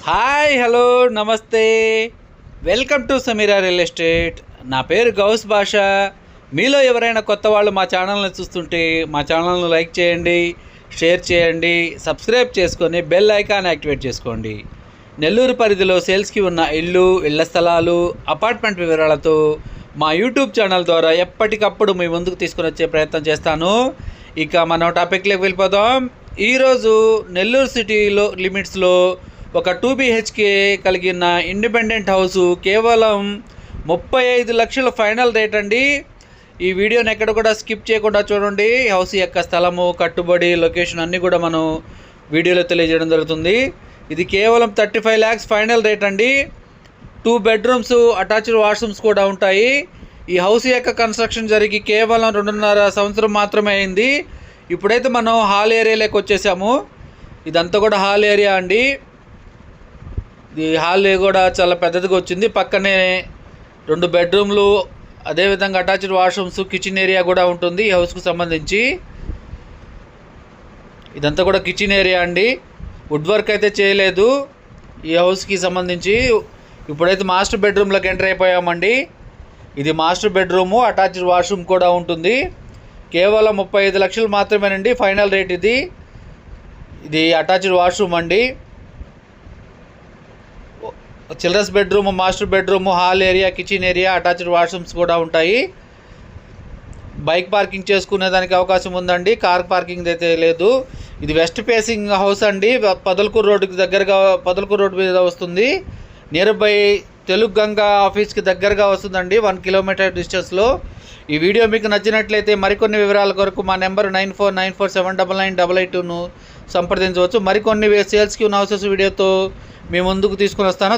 Hi hello నమస్తే, welcome to Sameera real estate. నా పేరు గౌస్ భాషా. మీలో ఎవరైనా కొత్త వాళ్ళు మా ఛానల్ని చూస్తుంటే మా ఛానల్ను లైక్ చేయండి, షేర్ చేయండి, సబ్స్క్రైబ్ చేసుకొని బెల్ ఐకాన్ యాక్టివేట్ చేసుకోండి. నెల్లూరు పరిధిలో సేల్స్కి ఉన్న ఇళ్ల స్థలాలు, అపార్ట్మెంట్ వివరాలతో మా యూట్యూబ్ ఛానల్ ద్వారా ఎప్పటికప్పుడు మీ ముందుకు తీసుకొని వచ్చే ప్రయత్నం చేస్తాను. ఇక మనం టాపిక్లోకి వెళ్ళిపోదాం. ఈరోజు నెల్లూరు సిటీలో లిమిట్స్లో ఒక 2 BHK కలిగిన ఇండిపెండెంట్ హౌస్ కేవలం 35 లక్షల ఫైనల్ రేట్ అండి. ఈ వీడియోని ఎక్కడ కూడా స్కిప్ చేయకుండా చూడండి. హౌస్ యొక్క స్థలము, కట్టుబడి, లొకేషన్ అన్నీ కూడా మనం వీడియోలో తెలియజేయడం జరుగుతుంది. ఇది కేవలం 35 lakhs ఫైనల్ రేట్ అండి. 2 bedrooms, అటాచ్డ్ వాష్రూమ్స్ కూడా ఉంటాయి. ఈ హౌస్ యొక్క కన్స్ట్రక్షన్ జరిగి కేవలం 2.5 సంవత్సరం మాత్రమే అయింది. ఇప్పుడైతే మనం హాల్ ఏరియాలోకి వచ్చేసాము. ఇదంతా కూడా హాల్ ఏరియా అండి. ఈ హాల్ కూడా చాలా పెద్దదిగా వచ్చింది. పక్కనే 2 bedrooms, అదేవిధంగా అటాచ్డ్ వాష్రూమ్స్, కిచెన్ ఏరియా కూడా ఉంటుంది ఈ హౌస్కు సంబంధించి. ఇదంతా కూడా కిచెన్ ఏరియా అండి. వుడ్ వర్క్ అయితే చేయలేదు ఈ హౌస్కి సంబంధించి. ఇప్పుడైతే మాస్టర్ బెడ్రూమ్లోకి ఎంటర్ అయిపోయామండి. ఇది మాస్టర్ బెడ్రూము, అటాచ్డ్ వాష్రూమ్ కూడా ఉంటుంది. కేవలం 35 లక్షలు మాత్రమేనండి ఫైనల్ రేట్. ఇది అటాచ్డ్ వాష్రూమ్ అండి. Children's bedroom, master bedroom, hall area, kitchen area, attached washrooms కూడా ఉంటాయి. బైక్ పార్కింగ్ చేసుకునే దానికి అవకాశం ఉందండి. కార్ పార్కింగ్ అయితే లేదు. ఇది వెస్ట్ ఫేసింగ్ హౌస్ అండి. పొదలకూరు రోడ్డుకి దగ్గరగా, పొదలకూరు రోడ్డు మీద వస్తుంది. నియర్ బై తెలుగు గంగా ఆఫీస్కి దగ్గరగా వస్తుందండి, 1 kilometer డిస్టెన్స్లో. ఈ వీడియో మీకు నచ్చినట్లయితే మరికొన్ని వివరాల కొరకు మా నెంబర్ 9494479988ను సంప్రదించవచ్చు. మరికొన్ని సేల్స్కి ఉన్న హౌసెస్ వీడియోతో మీ ముందుకు తీసుకుని వస్తాను.